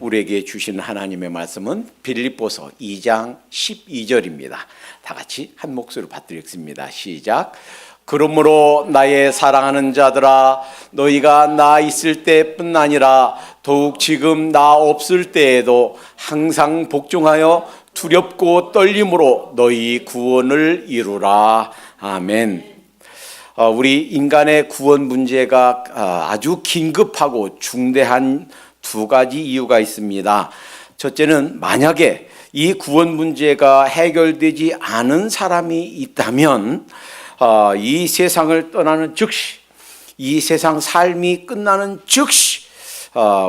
우리에게 주신 하나님의 말씀은 빌립보서 2장 12절입니다. 다 같이 한 목소리로 받들겠습니다. 시작. 그러므로 나의 사랑하는 자들아, 너희가 나 있을 때뿐 아니라 더욱 지금 나 없을 때에도 항상 복종하여 두렵고 떨림으로 너희 구원을 이루라. 아멘. 우리 인간의 구원 문제가 아주 긴급하고 중대한 두 가지 이유가 있습니다. 첫째는 만약에 이 구원 문제가 해결되지 않은 사람이 있다면 이 세상을 떠나는 즉시, 이 세상 삶이 끝나는 즉시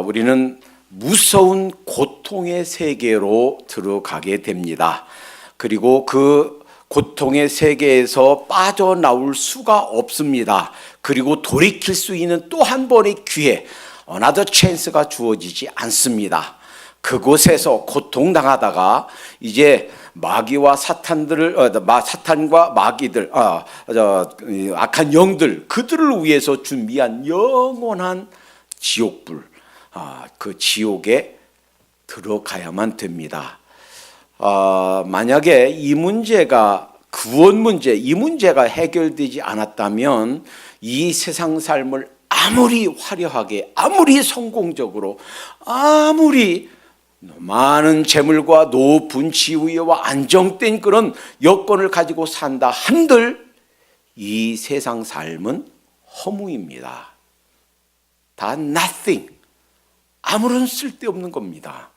우리는 무서운 고통의 세계로 들어가게 됩니다. 그리고 그 고통의 세계에서 빠져나올 수가 없습니다. 그리고 돌이킬 수 있는 또 한 번의 기회, another chance가 주어지지 않습니다. 그곳에서 고통당하다가 이제 마귀와 사탄과 마귀들, 악한 영들, 그들을 위해서 준비한 영원한 지옥불, 그 지옥에 들어가야만 됩니다. 만약에 이 문제가 구원 문제, 이 문제가 해결되지 않았다면 이 세상 삶을 아무리 화려하게, 아무리 성공적으로, 아무리 많은 재물과 높은 지위와 안정된 그런 여건을 가지고 산다 한들 이 세상 삶은 허무입니다. 다 nothing, 아무런 쓸데없는 겁니다.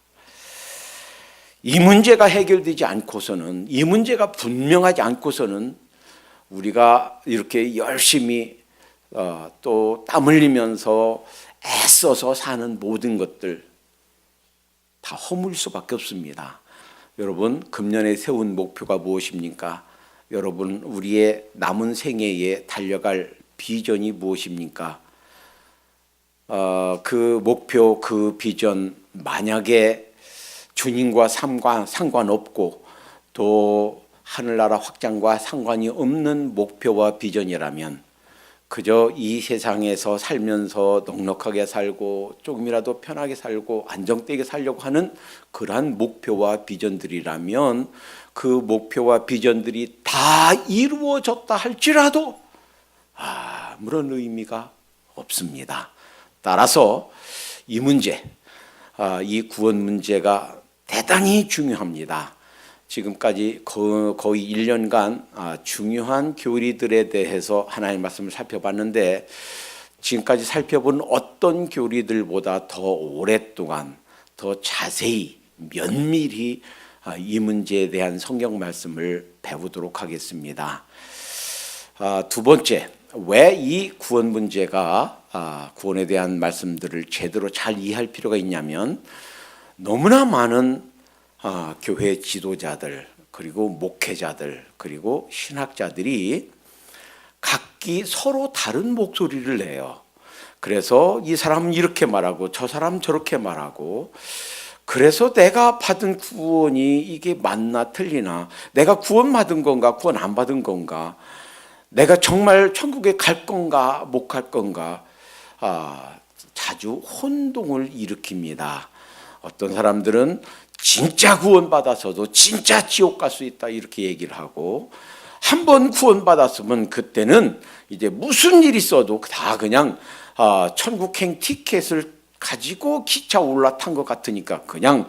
이 문제가 해결되지 않고서는, 이 문제가 분명하지 않고서는 우리가 이렇게 열심히 또 땀 흘리면서 애써서 사는 모든 것들 다 허물 수밖에 없습니다. 여러분, 금년에 세운 목표가 무엇입니까? 여러분, 우리의 남은 생애에 달려갈 비전이 무엇입니까? 그 목표, 그 비전, 만약에 주님과 상관없고 또 하늘나라 확장과 상관이 없는 목표와 비전이라면 그저 이 세상에서 살면서 넉넉하게 살고 조금이라도 편하게 살고 안정되게 살려고 하는 그러한 목표와 비전들이라면 그 목표와 비전들이 다 이루어졌다 할지라도 아무런 의미가 없습니다. 따라서 이 문제, 이 구원 문제가 대단히 중요합니다. 지금까지 거의 1년간 중요한 교리들에 대해서 하나님의 말씀을 살펴봤는데 지금까지 살펴본 어떤 교리들보다 더 오랫동안 더 자세히 면밀히 이 문제에 대한 성경 말씀을 배우도록 하겠습니다. 두 번째, 왜 이 구원 문제가 구원에 대한 말씀들을 제대로 잘 이해할 필요가 있냐면 너무나 많은 교회 지도자들 그리고 목회자들 그리고 신학자들이 각기 서로 다른 목소리를 내요. 그래서 이 사람은 이렇게 말하고 저 사람은 저렇게 말하고 그래서 내가 받은 구원이 이게 맞나 틀리나, 내가 구원 받은 건가 구원 안 받은 건가, 내가 정말 천국에 갈 건가 못 갈 건가 자주 혼동을 일으킵니다. 어떤 사람들은 진짜 구원받아서도 진짜 지옥 갈 수 있다 이렇게 얘기를 하고, 한 번 구원받았으면 그때는 이제 무슨 일이 있어도 다 그냥 천국행 티켓을 가지고 기차 올라탄 것 같으니까 그냥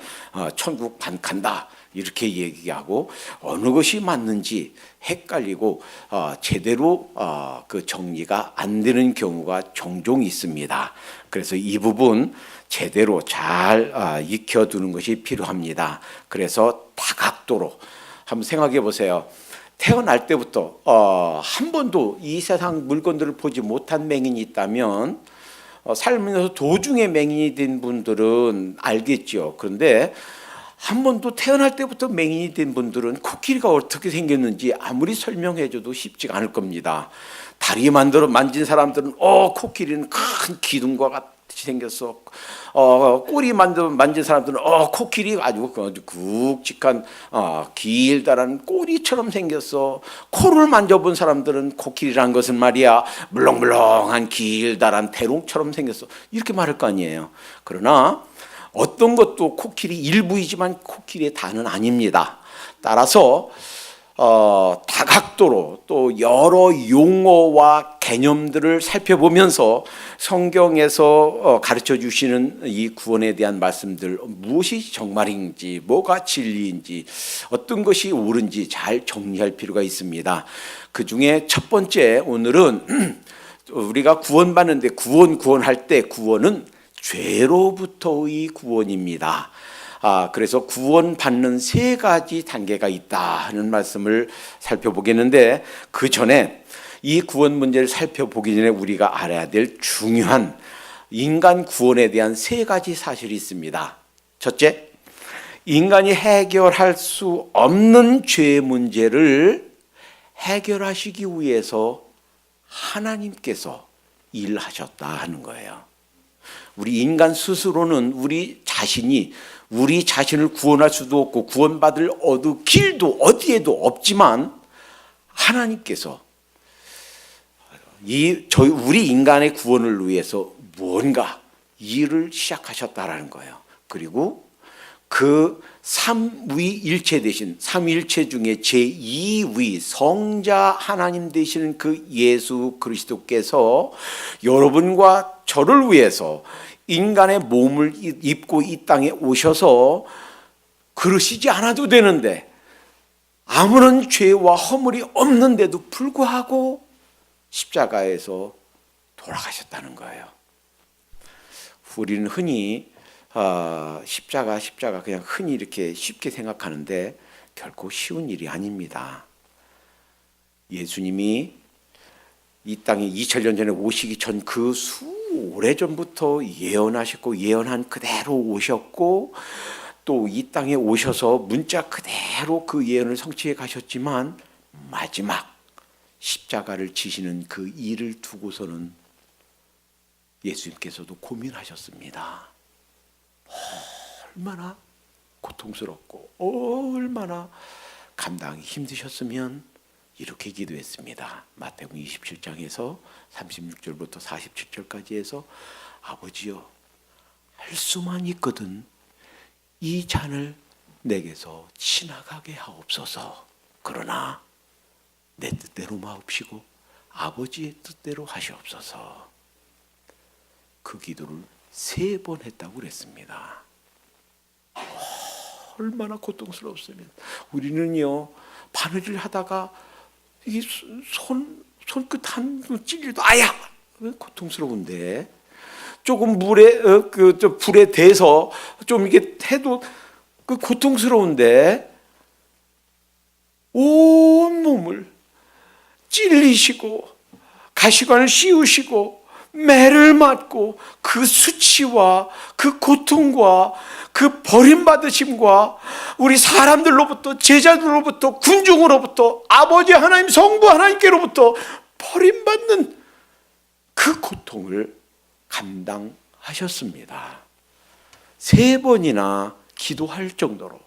천국 간다 이렇게 얘기하고, 어느 것이 맞는지 헷갈리고 제대로 그 정리가 안 되는 경우가 종종 있습니다. 그래서 이 부분 제대로 잘 익혀두는 것이 필요합니다. 그래서 다각도로 한번 생각해 보세요. 태어날 때부터 한 번도 이 세상 물건들을 보지 못한 맹인이 있다면 살면서 도중에 맹인이 된 분들은 알겠죠. 그런데 한 번도 태어날 때부터 맹인이 된 분들은 코끼리가 어떻게 생겼는지 아무리 설명해줘도 쉽지가 않을 겁니다. 다리 만진 사람들은 코끼리는 큰 기둥과 같이 생겼어. 꼬리 만진 사람들은 코끼리 아주 굵직한 길다란 꼬리처럼 생겼어. 코를 만져본 사람들은 코끼리란 것은 말이야 물렁물렁한 길다란 대롱처럼 생겼어. 이렇게 말할 거 아니에요. 그러나 어떤 것도 코끼리 일부이지만 코끼리의 다는 아닙니다. 따라서 다각도로 또 여러 용어와 개념들을 살펴보면서 성경에서 가르쳐 주시는 이 구원에 대한 말씀들, 무엇이 정말인지, 뭐가 진리인지, 어떤 것이 옳은지 잘 정리할 필요가 있습니다. 그 중에 첫 번째, 오늘은 우리가 구원받는데 구원할 때 구원은 죄로부터의 구원입니다. 그래서 구원받는 세 가지 단계가 있다 하는 말씀을 살펴보겠는데, 그 전에 이 구원 문제를 살펴보기 전에 우리가 알아야 될 중요한 인간 구원에 대한 세 가지 사실이 있습니다. 첫째, 인간이 해결할 수 없는 죄 문제를 해결하시기 위해서 하나님께서 일하셨다 하는 거예요. 우리 인간 스스로는 우리 자신을 구원할 수도 없고 구원받을 길도 어디에도 없지만, 하나님께서 우리 인간의 구원을 위해서 뭔가 일을 시작하셨다라는 거예요. 그리고 그 삼위일체 대신, 삼위일체 중에 제2위 성자 하나님 되시는 그 예수 그리스도께서 여러분과 저를 위해서 인간의 몸을 입고 이 땅에 오셔서 그러시지 않아도 되는데, 아무런 죄와 허물이 없는데도 불구하고 십자가에서 돌아가셨다는 거예요. 우리는 흔히 십자가 그냥 흔히 이렇게 쉽게 생각하는데 결코 쉬운 일이 아닙니다. 예수님이 이 땅에 2000년 전에 오시기 전 그 오래전부터 예언하셨고 예언한 그대로 오셨고, 또 이 땅에 오셔서 문자 그대로 그 예언을 성취해 가셨지만, 마지막 십자가를 지시는 그 일을 두고서는 예수님께서도 고민하셨습니다. 얼마나 고통스럽고 얼마나 감당하기 힘드셨으면 이렇게 기도했습니다. 마태복음 27장에서 36절부터 47절까지 해서, 아버지여, 할 수만 있거든 이 잔을 내게서 지나가게 하옵소서. 그러나 내 뜻대로 마옵시고 아버지의 뜻대로 하시옵소서. 그 기도를 3번 했다고 그랬습니다. 얼마나 고통스럽으면, 우리는요 바느질 하다가 이게 손끝 한 찔려도 아야 고통스러운데, 조금 불에 대서 좀 이게 해도 그 고통스러운데, 온 몸을 찔리시고 가시관을 씌우시고 매를 맞고 그 수치와 그 고통과 그 버림받으심과 우리 사람들로부터, 제자들로부터, 군중으로부터, 아버지 하나님, 성부 하나님께로부터 버림받는 그 고통을 감당하셨습니다. 3번이나 기도할 정도로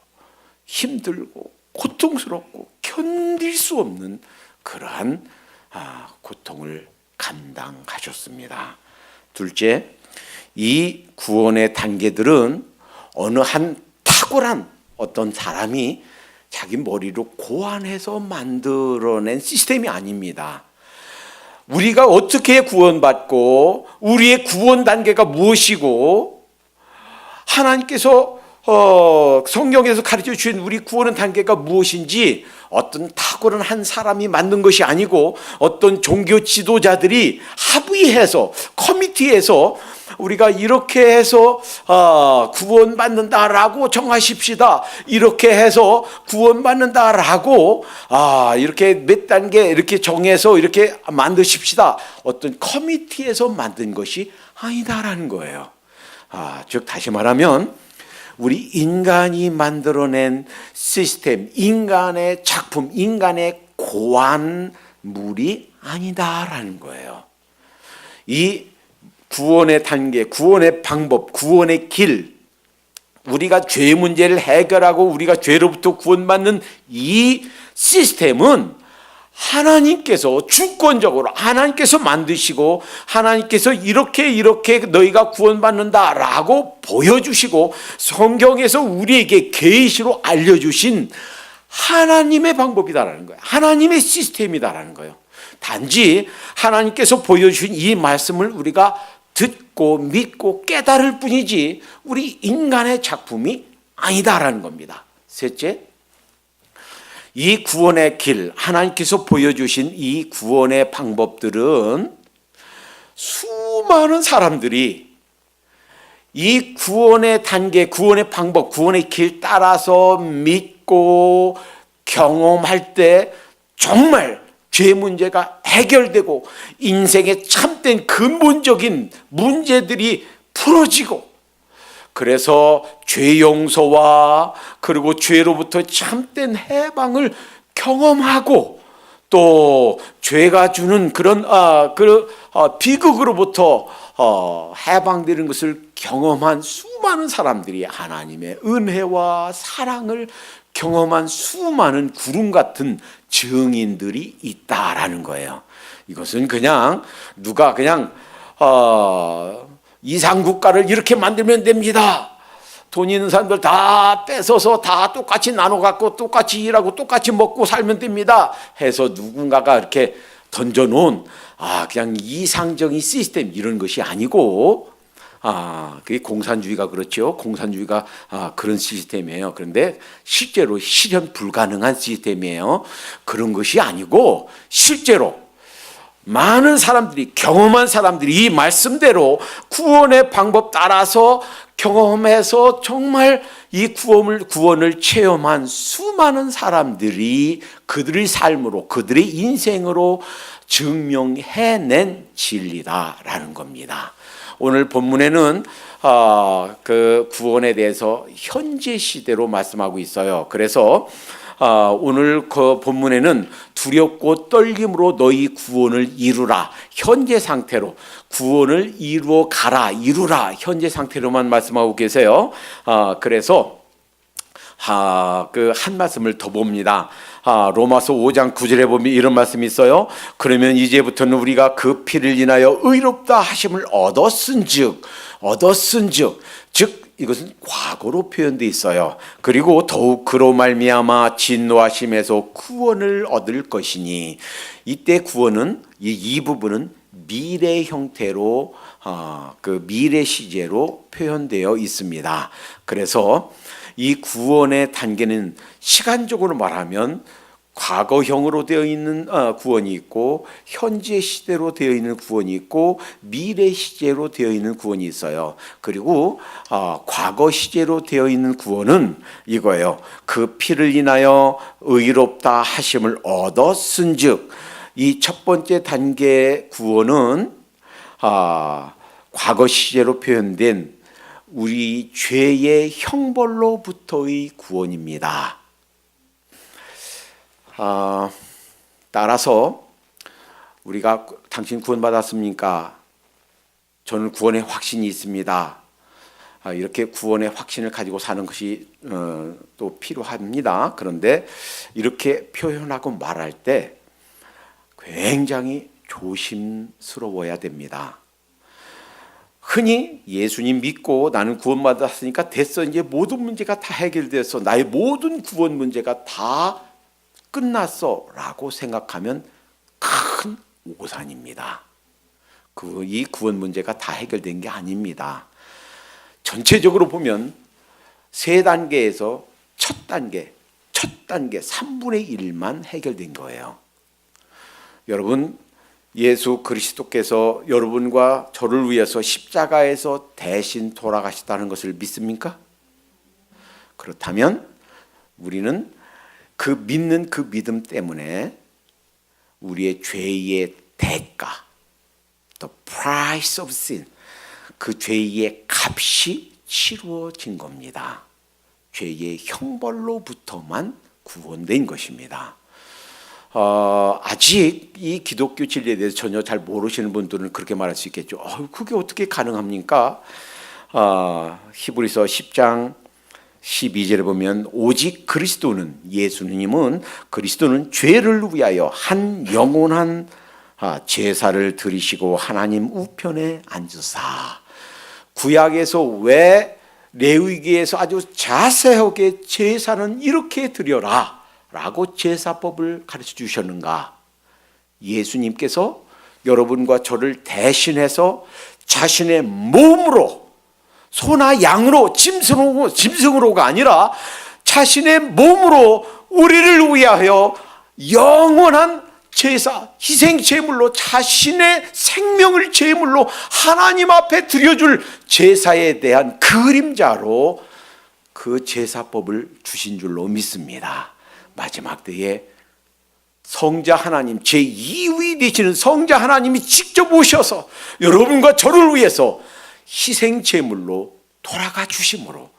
힘들고 고통스럽고 견딜 수 없는 그러한 고통을 감당하셨습니다. 둘째, 이 구원의 단계들은 어느 한 탁월한 어떤 사람이 자기 머리로 고안해서 만들어낸 시스템이 아닙니다. 우리가 어떻게 구원받고 우리의 구원 단계가 무엇이고, 하나님께서 성경에서 가르쳐 주신 우리 구원의 단계가 무엇인지 어떤 탁월한 한 사람이 만든 것이 아니고, 어떤 종교 지도자들이 합의해서, 커미티에서 우리가 이렇게 해서 구원받는다라고 정하십시다, 이렇게 해서 구원받는다라고 이렇게 몇 단계 이렇게 정해서 이렇게 만드십시다, 어떤 커미티에서 만든 것이 아니다라는 거예요. 즉 다시 말하면 우리 인간이 만들어낸 시스템, 인간의 작품, 인간의 고안물이 아니다라는 거예요. 이 구원의 단계, 구원의 방법, 구원의 길, 우리가 죄 문제를 해결하고 우리가 죄로부터 구원받는 이 시스템은 하나님께서 주권적으로 하나님께서 만드시고 하나님께서 이렇게 너희가 구원받는다라고 보여주시고 성경에서 우리에게 계시로 알려주신 하나님의 방법이다라는 거예요. 하나님의 시스템이다라는 거예요. 단지 하나님께서 보여주신 이 말씀을 우리가 듣고 믿고 깨달을 뿐이지 우리 인간의 작품이 아니다라는 겁니다. 셋째, 이 구원의 길, 하나님께서 보여주신 이 구원의 방법들은 수많은 사람들이 이 구원의 단계, 구원의 방법, 구원의 길 따라서 믿고 경험할 때 정말 죄 문제가 해결되고 인생의 참된 근본적인 문제들이 풀어지고, 그래서 죄 용서와 그리고 죄로부터 참된 해방을 경험하고 또 죄가 주는 그런 비극으로부터 해방되는 것을 경험한 수많은 사람들이 하나님의 은혜와 사랑을 경험한 수많은 구름 같은 증인들이 있다라는 거예요. 이것은 그냥 누가 그냥 이상국가를 이렇게 만들면 됩니다, 돈 있는 사람들 다 뺏어서 다 똑같이 나눠 갖고 똑같이 일하고 똑같이 먹고 살면 됩니다 해서 누군가가 이렇게 던져놓은 그냥 이상적인 시스템, 이런 것이 아니고 그게 공산주의가 그렇죠. 공산주의가 그런 시스템이에요. 그런데 실제로 실현 불가능한 시스템이에요. 그런 것이 아니고 실제로 많은 사람들이, 경험한 사람들이 이 말씀대로 구원의 방법 따라서 경험해서 정말 이 구원을 체험한 수많은 사람들이 그들의 삶으로, 그들의 인생으로 증명해낸 진리다라는 겁니다. 오늘 본문에는 그 구원에 대해서 현재 시대로 말씀하고 있어요. 그래서 오늘 그 본문에는 두렵고 떨림으로 너희 구원을 이루라, 현재 상태로 구원을 이루어 가라, 이루라, 현재 상태로만 말씀하고 계세요. 그래서 그 한 말씀을 더 봅니다. 로마서 5장 9절에 보면 이런 말씀이 있어요. 그러면 이제부터는 우리가 그 피를 인하여 의롭다 하심을 얻었은즉, 즉 이것은 과거로 표현되어 있어요. 그리고 더욱 그로 말미암아 진노하심에서 구원을 얻을 것이니, 이때 구원은 이 부분은 미래 형태로 그 미래 시제로 표현되어 있습니다. 그래서 이 구원의 단계는 시간적으로 말하면 과거형으로 되어 있는 구원이 있고, 현재 시대로 되어 있는 구원이 있고, 미래 시제로 되어 있는 구원이 있어요. 그리고 과거 시제로 되어 있는 구원은 이거예요. 그 피를 인하여 의롭다 하심을 얻었은즉, 이 첫 번째 단계 구원은 과거 시제로 표현된 우리 죄의 형벌로부터의 구원입니다. 따라서 우리가 당신 구원받았습니까? 저는 구원의 확신이 있습니다. 이렇게 구원의 확신을 가지고 사는 것이 또 필요합니다. 그런데 이렇게 표현하고 말할 때 굉장히 조심스러워야 됩니다. 흔히 예수님 믿고 나는 구원받았으니까 됐어, 이제 모든 문제가 다 해결됐어, 나의 모든 구원 문제가 다 끝났어 라고 생각하면 큰 오산입니다. 이 구원 문제가 다 해결된 게 아닙니다. 전체적으로 보면 세 단계에서 첫 단계 3분의 1만 해결된 거예요. 여러분, 예수 그리스도께서 여러분과 저를 위해서 십자가에서 대신 돌아가셨다는 것을 믿습니까? 그렇다면 우리는 그 믿는 그 믿음 때문에 우리의 죄의 대가, the price of sin, 그 죄의 값이 치루어진 겁니다. 죄의 형벌로부터만 구원된 것입니다. 아직 이 기독교 진리에 대해서 전혀 잘 모르시는 분들은 그렇게 말할 수 있겠죠. 그게 어떻게 가능합니까? 히브리서 10장 12절에 보면 오직 그리스도는, 예수님은, 그리스도는 죄를 위하여 한 영원한 제사를 드리시고 하나님 우편에 앉으사. 구약에서 왜 레위기에서 아주 자세하게 제사는 이렇게 드려라 라고 제사법을 가르쳐 주셨는가? 예수님께서 여러분과 저를 대신해서 자신의 몸으로, 소나 양으로, 짐승으로가 아니라 자신의 몸으로 우리를 위하여 영원한 제사, 희생 제물로, 자신의 생명을 제물로 하나님 앞에 드려줄 제사에 대한 그림자로 그 제사법을 주신 줄로 믿습니다. 마지막 때에 성자 하나님, 제2위 되시는 성자 하나님이 직접 오셔서 여러분과 저를 위해서 희생 제물로 돌아가 주심으로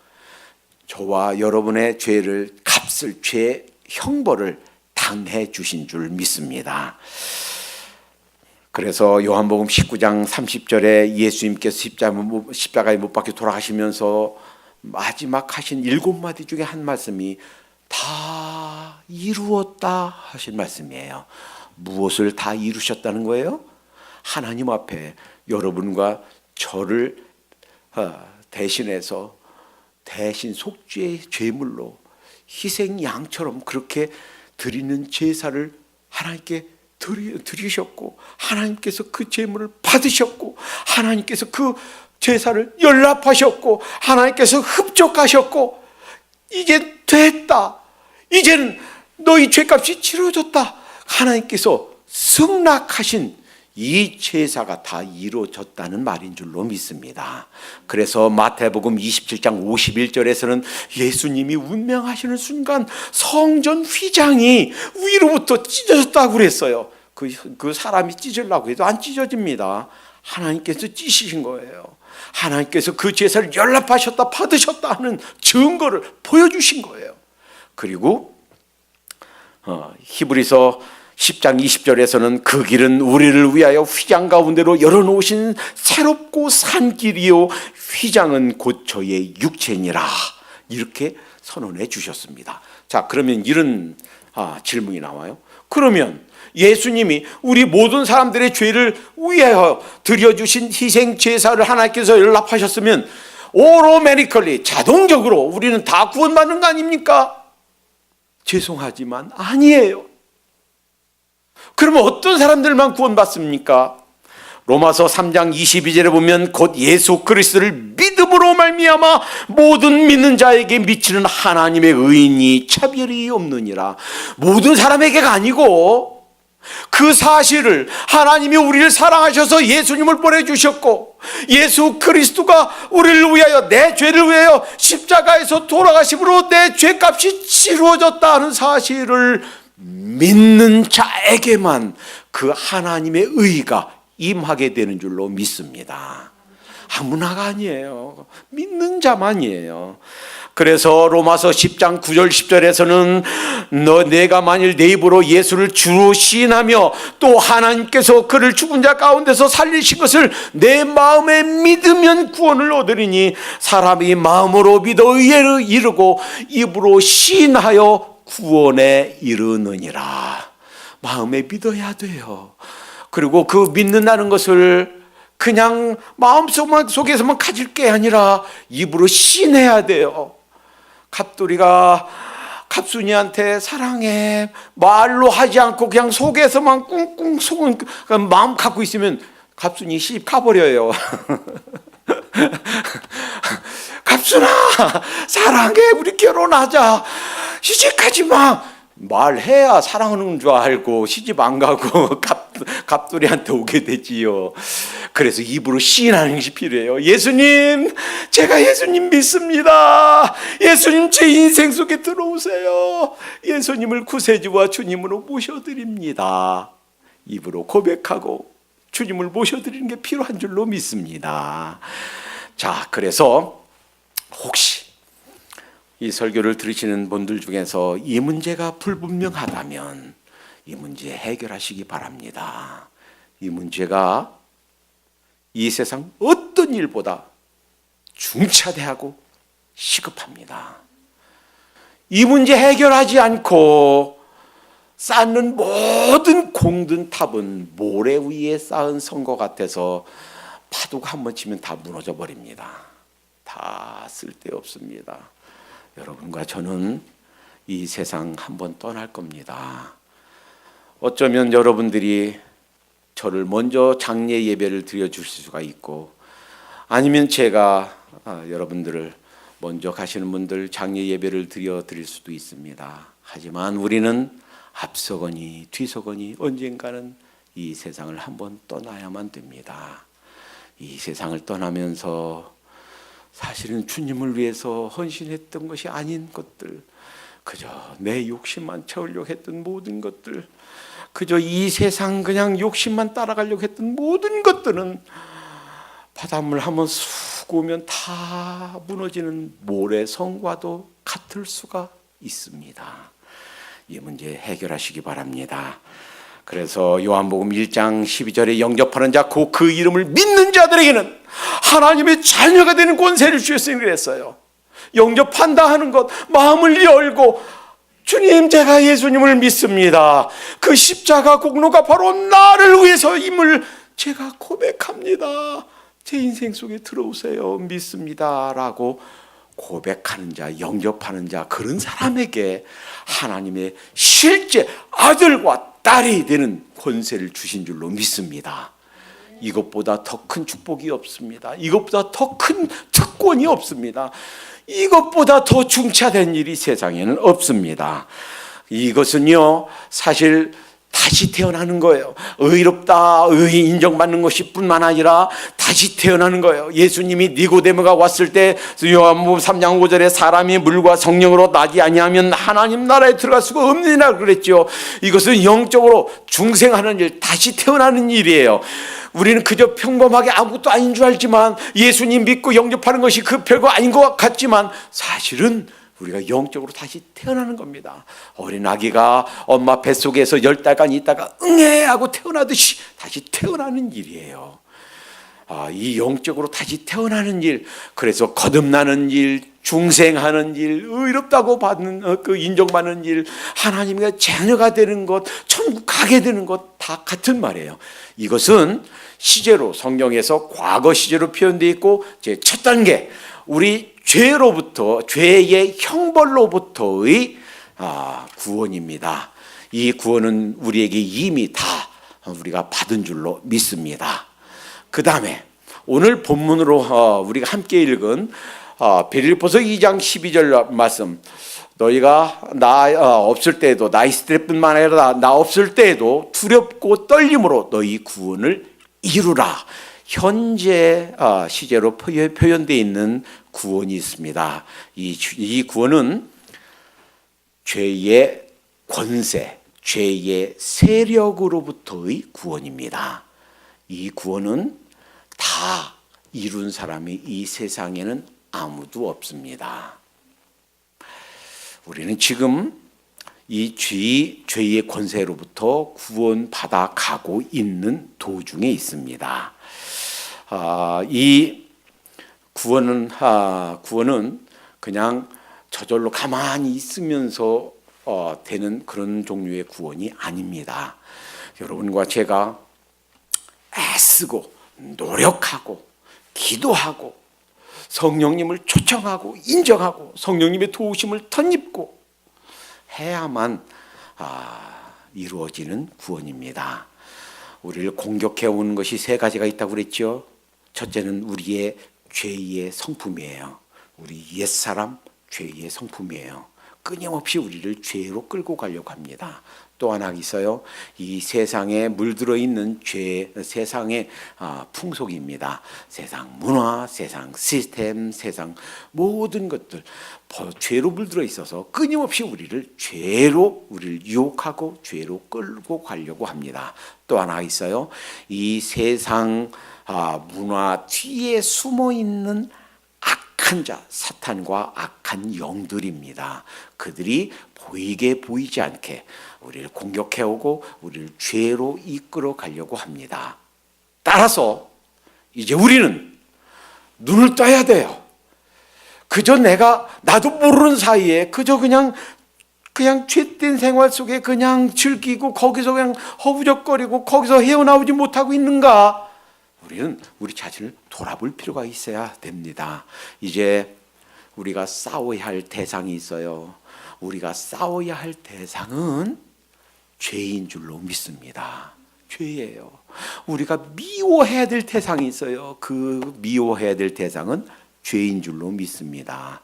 저와 여러분의 죄를, 값을, 죄 형벌을 당해 주신 줄 믿습니다. 그래서 요한복음 19장 30절에 예수님께서 십자가에 못 박혀 돌아가시면서 마지막 하신 7마디 중에 한 말씀이 다 이루었다 하신 말씀이에요. 무엇을 다 이루셨다는 거예요? 하나님 앞에 여러분과 저를 대신해서 대신 속죄의 제물로 희생 양처럼 그렇게 드리는 제사를 하나님께 드리셨고, 하나님께서 그 제물을 받으셨고, 하나님께서 그 제사를 연락하셨고, 하나님께서 흡족하셨고, 이제 됐다, 이젠 너희 죄값이 치러졌다, 하나님께서 승낙하신 이 제사가 다 이루어졌다는 말인 줄로 믿습니다. 그래서 마태복음 27장 51절에서는 예수님이 운명하시는 순간 성전 휘장이 위로부터 찢어졌다고 그랬어요. 그 사람이 찢으려고 해도 안 찢어집니다. 하나님께서 찢으신 거예요. 하나님께서 그 제사를 연락하셨다, 받으셨다 하는 증거를 보여주신 거예요. 그리고 히브리서 10장 20절에서는 그 길은 우리를 위하여 휘장 가운데로 열어놓으신 새롭고 산 길이요 휘장은 곧 저의 육체니라, 이렇게 선언해 주셨습니다. 자, 그러면 이런 질문이 나와요. 그러면 예수님이 우리 모든 사람들의 죄를 위하여 드려주신 희생 제사를 하나님께서 연락하셨으면 오토매티컬리, 자동적으로 우리는 다 구원받는 거 아닙니까? 죄송하지만 아니에요. 그러면 어떤 사람들만 구원받습니까? 로마서 3장 22절에 보면 곧 예수 그리스도를 믿음으로 말미암아 모든 믿는 자에게 미치는 하나님의 의인이 차별이 없느니라. 모든 사람에게가 아니고 그 사실을, 하나님이 우리를 사랑하셔서 예수님을 보내주셨고 예수 그리스도가 우리를 위하여, 내 죄를 위하여 십자가에서 돌아가심으로 내 죄값이 치루어졌다 하는 사실을 믿는 자에게만 그 하나님의 의가 임하게 되는 줄로 믿습니다. 아무나가 아니에요. 믿는 자만이에요. 그래서 로마서 10장 9절 10절에서는 내가 만일 내 입으로 예수를 주로 시인하며 또 하나님께서 그를 죽은 자 가운데서 살리신 것을 내 마음에 믿으면 구원을 얻으리니 사람이 마음으로 믿어 의에 이르고 입으로 시인하여 구원에 이르느니라. 마음에 믿어야 돼요. 그리고 그 믿는다는 것을 그냥 마음속에서만 가질 게 아니라 입으로 시인해야 돼요. 갑돌이가 갑순이한테 사랑해 말로 하지 않고 그냥 속에서만 꿍꿍 속은 마음 갖고 있으면 갑순이 시집 가버려요. 갑순아 사랑해, 우리 결혼하자, 시집가지 마. 말해야 사랑하는 줄 알고 시집 안 가고 갑돌이한테 오게 되지요. 그래서 입으로 시인하는 것이 필요해요. 예수님, 제가 예수님 믿습니다. 예수님 제 인생 속에 들어오세요. 예수님을 구세주와 주님으로 모셔드립니다. 입으로 고백하고 주님을 모셔드리는 게 필요한 줄로 믿습니다. 자, 그래서 혹시 이 설교를 들으시는 분들 중에서 이 문제가 불분명하다면 이 문제 해결하시기 바랍니다. 이 문제가 이 세상 어떤 일보다 중차대하고 시급합니다. 이 문제 해결하지 않고 쌓는 모든 공든 탑은 모래 위에 쌓은 성과 같아서 파도가 한번 치면 다 무너져 버립니다. 다 쓸데없습니다. 여러분과 저는 이 세상 한번 떠날 겁니다. 어쩌면 여러분들이 저를 먼저 장례 예배를 드려주실 수가 있고, 아니면 제가 여러분들을 먼저 가시는 분들 장례 예배를 드릴 수도 있습니다. 하지만 우리는 앞서거니 뒤서거니 언젠가는 이 세상을 한번 떠나야만 됩니다. 이 세상을 떠나면서 사실은 주님을 위해서 헌신했던 것이 아닌 것들, 그저 내 욕심만 채우려고 했던 모든 것들, 그저 이 세상 그냥 욕심만 따라가려고 했던 모든 것들은 바닷물 한번 쑥 오면 다 무너지는 모래성과도 같을 수가 있습니다. 이 문제 해결하시기 바랍니다. 그래서 요한복음 1장 12절에 영접하는 자 곧 그 이름을 믿는 자들에게는 하나님의 자녀가 되는 권세를 주셨으니 그랬어요. 영접한다 하는 것, 마음을 열고 주님, 제가 예수님을 믿습니다. 그 십자가 공로가 바로 나를 위해서임을 제가 고백합니다. 제 인생 속에 들어오세요. 믿습니다. 라고 고백하는 자, 영접하는 자, 그런 사람에게 하나님의 실제 아들과 딸이 되는 권세를 주신 줄로 믿습니다. 이것보다 더 큰 축복이 없습니다. 이것보다 더 큰 특권이 없습니다. 이것보다 더 중차된 일이 세상에는 없습니다. 이것은요, 사실 다시 태어나는 거예요. 의롭다, 의인 인정받는 것이 뿐만 아니라 다시 태어나는 거예요. 예수님이 니고데모가 왔을 때 요한복음 3장 5절에 사람이 물과 성령으로 나지 아니하면 하나님 나라에 들어갈 수가 없느니라 그랬죠. 이것은 영적으로 중생하는 일, 다시 태어나는 일이에요. 우리는 그저 평범하게 아무것도 아닌 줄 알지만, 예수님 믿고 영접하는 것이 그 별거 아닌 것 같지만 사실은 우리가 영적으로 다시 태어나는 겁니다. 어린 아기가 엄마 뱃속에서 10달간 있다가 응애 하고 태어나듯이 다시 태어나는 일이에요. 이 영적으로 다시 태어나는 일, 그래서 거듭나는 일, 중생하는 일, 의롭다고 받는 그 인정받는 일, 하나님의 자녀가 되는 것, 천국 가게 되는 것 다 같은 말이에요. 이것은 시제로 성경에서 과거 시제로 표현되어 있고, 제 첫 단계 우리 죄로부터, 죄의 형벌로부터의 구원입니다. 이 구원은 우리에게 이미 다 우리가 받은 줄로 믿습니다. 그 다음에 오늘 본문으로 우리가 함께 읽은 빌립보서 2장 12절 말씀, 너희가 나 없을 때에도, 나 있을 때뿐만 아니라 나 없을 때에도 두렵고 떨림으로 너희 구원을 이루라. 현재 시제로 표현되어 있는 구원이 있습니다. 이 구원은 죄의 권세, 죄의 세력으로부터의 구원입니다. 이 구원은 다 이룬 사람이 이 세상에는 아무도 없습니다. 우리는 지금 이 죄의 권세로부터 구원받아 가고 있는 도중에 있습니다. 이 구원은 그냥 저절로 가만히 있으면서 되는 그런 종류의 구원이 아닙니다. 여러분과 제가 애쓰고 노력하고 기도하고 성령님을 초청하고 인정하고 성령님의 도우심을 덧입고 해야만 이루어지는 구원입니다. 우리를 공격해 오는 것이 세 가지가 있다고 그랬죠. 첫째는 우리의 죄의 성품이에요. 우리 옛사람 죄의 성품이에요. 끊임없이 우리를 죄로 끌고 가려고 합니다. 또 하나 있어요. 이 세상에 물들어 있는 세상의 풍속입니다. 세상 문화, 세상 시스템, 세상 모든 것들 죄로 물들어 있어서 끊임없이 우리를 유혹하고 죄로 끌고 가려고 합니다. 또 하나 있어요. 이 세상 문화 뒤에 숨어 있는 악한 자, 사탄과 악한 영들입니다. 그들이 보이게 보이지 않게 우리를 공격해오고 우리를 죄로 이끌어 가려고 합니다. 따라서 이제 우리는 눈을 떠야 돼요. 그저 나도 모르는 사이에 그저 그냥 죄된 생활 속에 그냥 즐기고 거기서 그냥 허우적거리고 거기서 헤어나오지 못하고 있는가? 우리는 우리 자신을 돌아볼 필요가 있어야 됩니다. 이제 우리가 싸워야 할 대상이 있어요. 우리가 싸워야 할 대상은 죄인 줄로 믿습니다. 죄예요. 우리가 미워해야 될 대상이 있어요. 그 미워해야 될 대상은 죄인 줄로 믿습니다.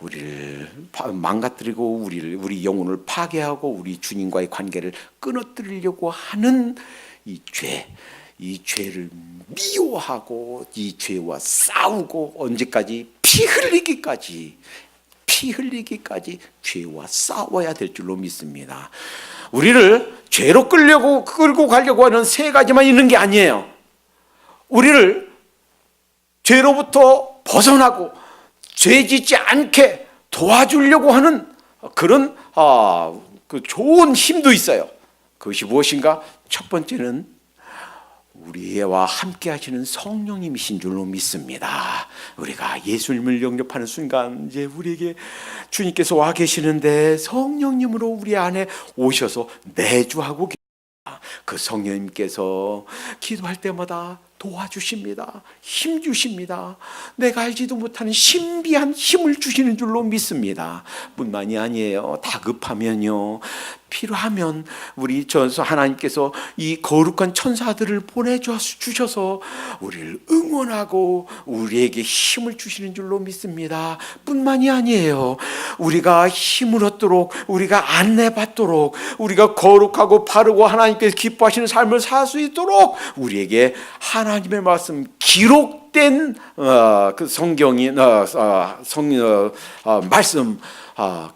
우리를 망가뜨리고 우리 영혼을 파괴하고 우리 주님과의 관계를 끊어뜨리려고 하는 이 죄를 미워하고 이 죄와 싸우고 언제까지 피 흘리기까지 죄와 싸워야 될 줄로 믿습니다. 우리를 죄로 끌고 가려고 하는 세 가지만 있는 게 아니에요. 우리를 죄로부터 벗어나고 죄 짓지 않게 도와주려고 하는 그런 그 좋은 힘도 있어요. 그것이 무엇인가? 첫 번째는 우리와 함께 하시는 성령님이신 줄로 믿습니다. 우리가 예수님을 영접하는 순간 이제 우리에게 주님께서 와 계시는데 성령님으로 우리 안에 오셔서 내주하고 계십니다. 그 성령님께서 기도할 때마다 도와주십니다. 힘 주십니다. 내가 알지도 못하는 신비한 힘을 주시는 줄로 믿습니다. 뿐만이 아니에요. 다급하면요, 필요하면 우리 하나님께서 이 거룩한 천사들을 보내주셔서 우리를 응원하고 우리에게 힘을 주시는 줄로 믿습니다. 뿐만이 아니에요. 우리가 힘을 얻도록, 우리가 안내받도록, 우리가 거룩하고 바르고 하나님께서 기뻐하시는 삶을 살 수 있도록 우리에게 하나님의 말씀, 기록된 그 성경이 말씀,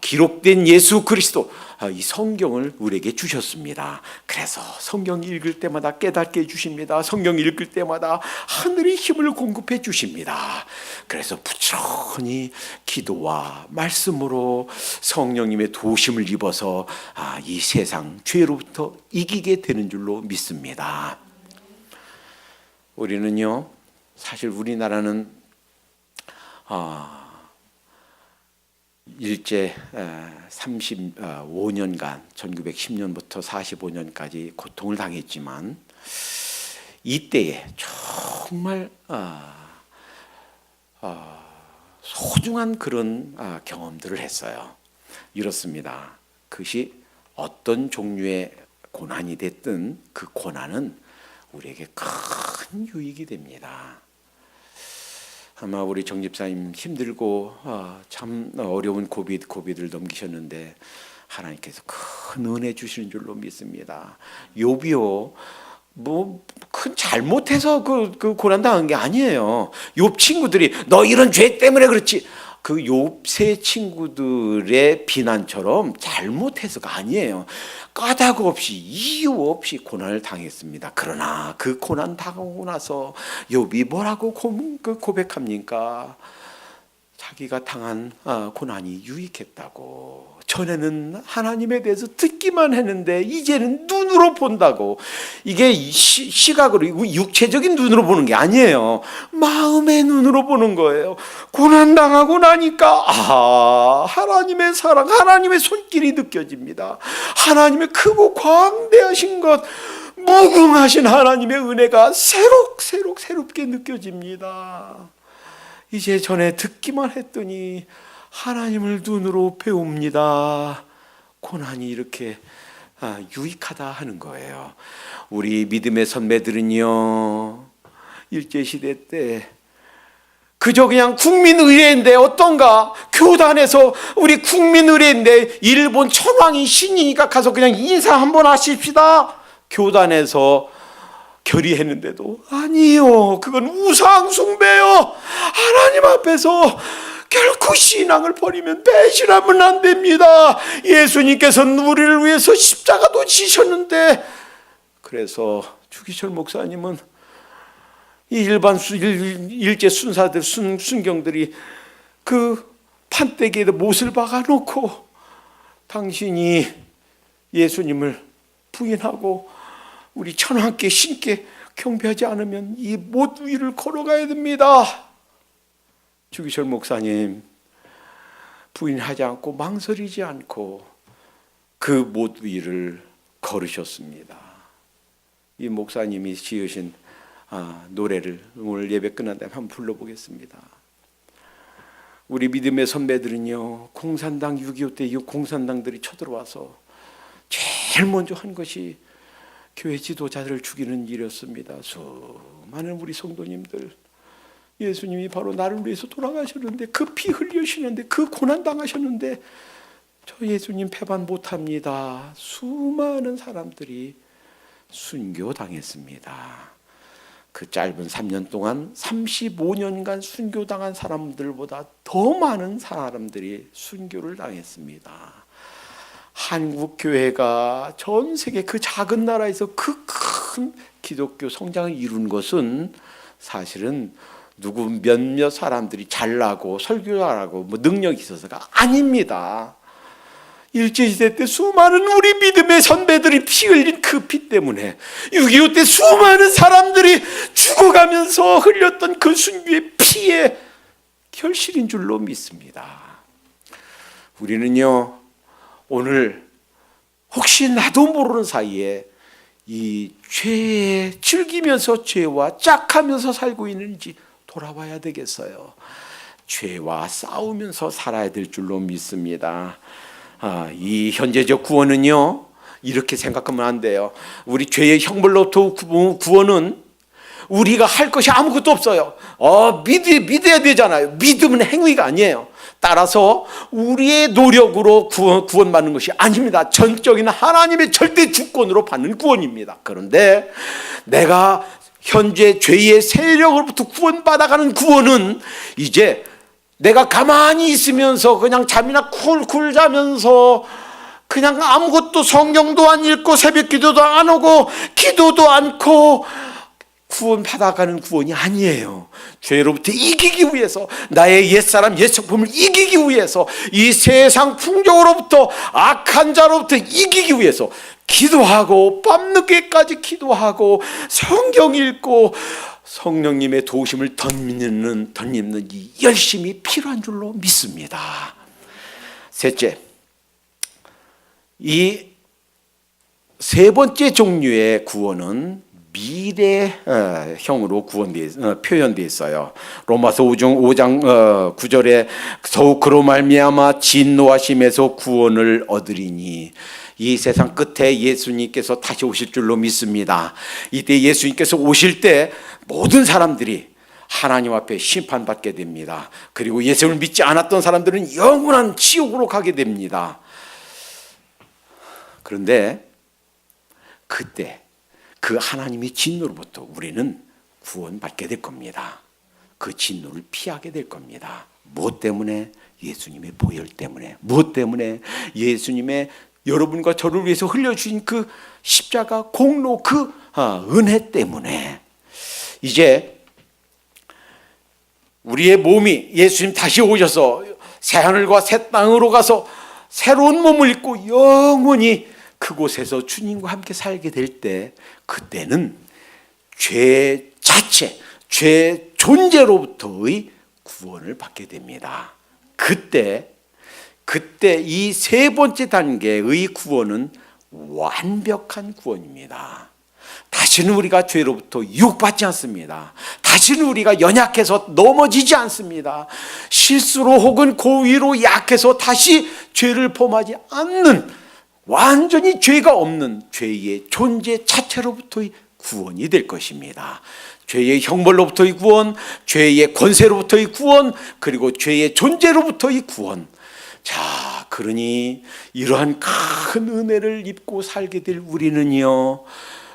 기록된 예수 그리스도, 이 성경을 우리에게 주셨습니다. 그래서 성경 읽을 때마다 깨닫게 해주십니다. 성경 읽을 때마다 하늘의 힘을 공급해 주십니다. 그래서 부지런히 기도와 말씀으로 성령님의 도심을 입어서 이 세상 죄로부터 이기게 되는 줄로 믿습니다. 우리는요, 사실 우리나라는 일제 35년간 1910년부터 45년까지 고통을 당했지만 이때에 정말 소중한 그런 경험들을 했어요. 이렇습니다. 그것이 어떤 종류의 고난이 됐든 그 고난은 우리에게 큰 유익이 됩니다. 아마 우리 정 집사님 힘들고 참 어려운 고비를 넘기셨는데 하나님께서 큰 은혜 주시는 줄로 믿습니다. 욥이요, 뭐 큰 잘못해서 그 고난 당한 게 아니에요. 욥 친구들이 너 이런 죄 때문에 그렇지, 그 욥의 친구들의 비난처럼 잘못해서가 아니에요. 까닭 없이 이유 없이 고난을 당했습니다. 그러나 그 고난 당하고 나서 욥이 뭐라고 고백합니까? 자기가 당한 고난이 유익했다고. 전에는 하나님에 대해서 듣기만 했는데 이제는 눈으로 본다고. 이게 시각으로, 육체적인 눈으로 보는 게 아니에요. 마음의 눈으로 보는 거예요. 고난당하고 나니까 하나님의 사랑, 하나님의 손길이 느껴집니다. 하나님의 크고 광대하신 것, 무궁하신 하나님의 은혜가 새롭게 느껴집니다. 이제 전에 듣기만 했더니 하나님을 눈으로 배웁니다. 고난이 이렇게 유익하다 하는 거예요. 우리 믿음의 선배들은요, 일제시대 때 그저 그냥 국민의례인데 어떤가? 교단에서 우리 국민의례인데 일본 천황이 신이니까 가서 그냥 인사 한번 하십시다. 교단에서 결의했는데도 아니요, 그건 우상 숭배요. 하나님 앞에서 결코 신앙을 버리면 배신하면 안 됩니다. 예수님께서는 우리를 위해서 십자가도 지셨는데. 그래서 주기철 목사님은 이 일반 일제 순사들, 순경들이 그 판때기에다 못을 박아놓고 당신이 예수님을 부인하고 우리 천황께 신께 경배하지 않으면 이 못 위를 걸어가야 됩니다. 주기철 목사님, 부인하지 않고 망설이지 않고 그 못 위를 걸으셨습니다. 이 목사님이 지으신 노래를 오늘 예배 끝난 다음에 한번 불러보겠습니다. 우리 믿음의 선배들은요, 공산당 6.25 때 이 공산당들이 쳐들어와서 제일 먼저 한 것이 교회 지도자들을 죽이는 일이었습니다. 수많은 우리 성도님들, 예수님이 바로 나를 위해서 돌아가셨는데, 그 피 흘리시는데, 그 고난 당하셨는데 저 예수님 배반 못합니다. 수많은 사람들이 순교당했습니다. 그 짧은 3년 동안 35년간 순교당한 사람들보다 더 많은 사람들이 순교를 당했습니다. 한국 교회가 전 세계 그 작은 나라에서 그 큰 기독교 성장을 이룬 것은 사실은 누구 몇몇 사람들이 잘나고 설교하고 뭐 능력이 있어서가 아닙니다. 일제시대 때 수많은 우리 믿음의 선배들이 피 흘린 그 피 때문에, 6.25 때 수많은 사람들이 죽어가면서 흘렸던 그 순교의 피의 결실인 줄로 믿습니다. 우리는요, 오늘 혹시 나도 모르는 사이에 이 죄에 즐기면서 죄와 짝하면서 살고 있는지 돌아봐야 되겠어요. 죄와 싸우면서 살아야 될 줄로 믿습니다. 이 현재적 구원은요, 이렇게 생각하면 안 돼요. 우리 죄의 형벌로부터 구원은 우리가 할 것이 아무것도 없어요. 믿어야 되잖아요. 믿음은 행위가 아니에요. 따라서 우리의 노력으로 구원받는 것이 아닙니다. 전적인 하나님의 절대 주권으로 받는 구원입니다. 그런데 내가 현재 죄의 세력으로부터 구원받아가는 구원은 이제 내가 가만히 있으면서 그냥 잠이나 쿨쿨 자면서 그냥 아무것도 성경도 안 읽고 새벽 기도도 안 하고 기도도 않고 구원받아가는 구원이 아니에요. 죄로부터 이기기 위해서, 나의 옛사람 옛성품을 이기기 위해서, 이 세상 풍조로부터, 악한 자로부터 이기기 위해서 기도하고 밤늦게까지 기도하고 성경 읽고 성령님의 도우심을 덧입는 이 열심이 필요한 줄로 믿습니다. 셋째, 이 세 번째 종류의 구원은 미래형으로 표현되어 있어요. 로마서 5장 9절에 더욱 그로 말미암아 진노하심에서 구원을 얻으리니, 이 세상 끝에 예수님께서 다시 오실 줄로 믿습니다. 이때 예수님께서 오실 때 모든 사람들이 하나님 앞에 심판받게 됩니다. 그리고 예수를 믿지 않았던 사람들은 영원한 지옥으로 가게 됩니다. 그런데 그때 그 하나님의 진노로부터 우리는 구원받게 될 겁니다. 그 진노를 피하게 될 겁니다. 무엇 때문에? 예수님의 보혈 때문에. 무엇 때문에? 예수님의 여러분과 저를 위해서 흘려주신 그 십자가 공로, 그 은혜 때문에. 이제 우리의 몸이 예수님 다시 오셔서 새하늘과 새 땅으로 가서 새로운 몸을 입고 영원히 그곳에서 주님과 함께 살게 될 때, 그때는 죄 자체, 죄 존재로부터의 구원을 받게 됩니다. 그때 이 세 번째 단계의 구원은 완벽한 구원입니다. 다시는 우리가 죄로부터 유혹받지 않습니다. 다시는 우리가 연약해서 넘어지지 않습니다. 실수로 혹은 고의로 약해서 다시 죄를 범하지 않는, 완전히 죄가 없는 죄의 존재 자체로부터의 구원이 될 것입니다. 죄의 형벌로부터의 구원, 죄의 권세로부터의 구원, 그리고 죄의 존재로부터의 구원. 자, 그러니 이러한 큰 은혜를 입고 살게 될 우리는요,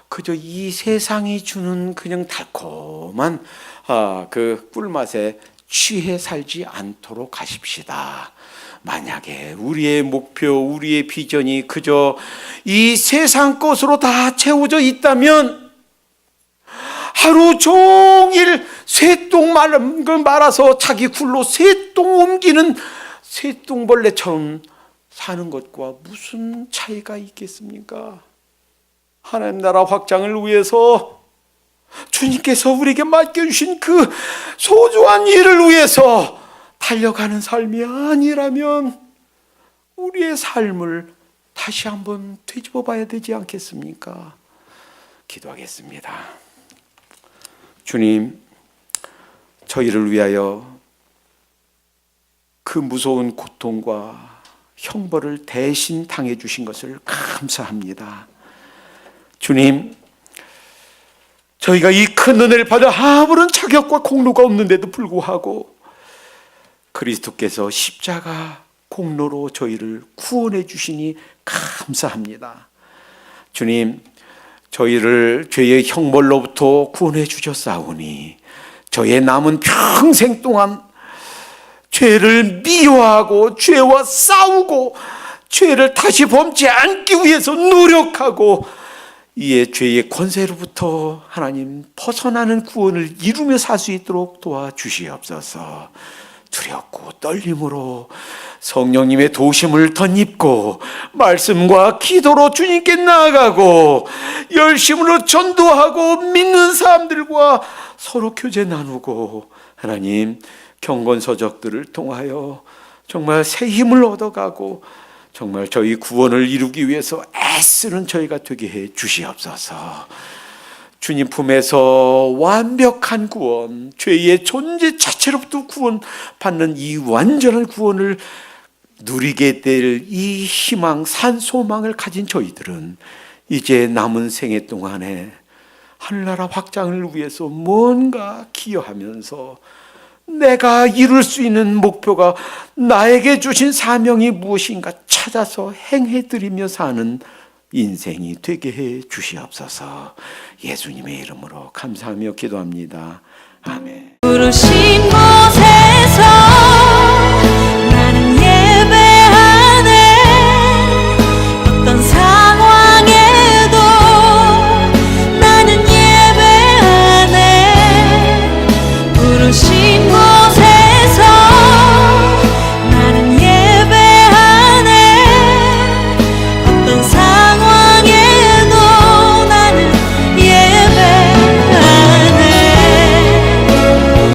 그저 이 세상이 주는 그냥 달콤한 그 꿀맛에 취해 살지 않도록 하십시다. 만약에 우리의 목표, 우리의 비전이 그저 이 세상 것으로 다 채워져 있다면 하루 종일 쇠똥 말아서 자기 굴로 쇠똥 옮기는 쇠똥벌레처럼 사는 것과 무슨 차이가 있겠습니까? 하나님 나라 확장을 위해서 주님께서 우리에게 맡겨주신 그 소중한 일을 위해서 달려가는 삶이 아니라면 우리의 삶을 다시 한번 되짚어 봐야 되지 않겠습니까? 기도하겠습니다. 주님, 저희를 위하여 그 무서운 고통과 형벌을 대신 당해 주신 것을 감사합니다. 주님, 저희가 이 큰 은혜를 받아 아무런 자격과 공로가 없는데도 불구하고 그리스도께서 십자가 공로로 저희를 구원해 주시니 감사합니다. 주님, 저희를 죄의 형벌로부터 구원해 주셨사오니 저의 남은 평생 동안 죄를 미워하고 죄와 싸우고 죄를 다시 범치 않기 위해서 노력하고 이에 죄의 권세로부터 하나님 벗어나는 구원을 이루며 살 수 있도록 도와주시옵소서. 두렵고 떨림으로 성령님의 도심을 덧입고 말씀과 기도로 주님께 나아가고 열심으로 전도하고 믿는 사람들과 서로 교제 나누고 하나님 경건서적들을 통하여 정말 새 힘을 얻어가고 정말 저희 구원을 이루기 위해서 애쓰는 저희가 되게 해 주시옵소서. 주님 품에서 완벽한 구원, 죄의 존재 자체로부터 구원받는 이 완전한 구원을 누리게 될 이 희망, 산소망을 가진 저희들은 이제 남은 생애 동안에 하늘나라 확장을 위해서 뭔가 기여하면서 내가 이룰 수 있는 목표가 나에게 주신 사명이 무엇인가 찾아서 행해드리며 사는 인생이 되게 해 주시옵소서. 예수님의 이름으로 감사하며 기도합니다. 아멘. 부르신 곳에서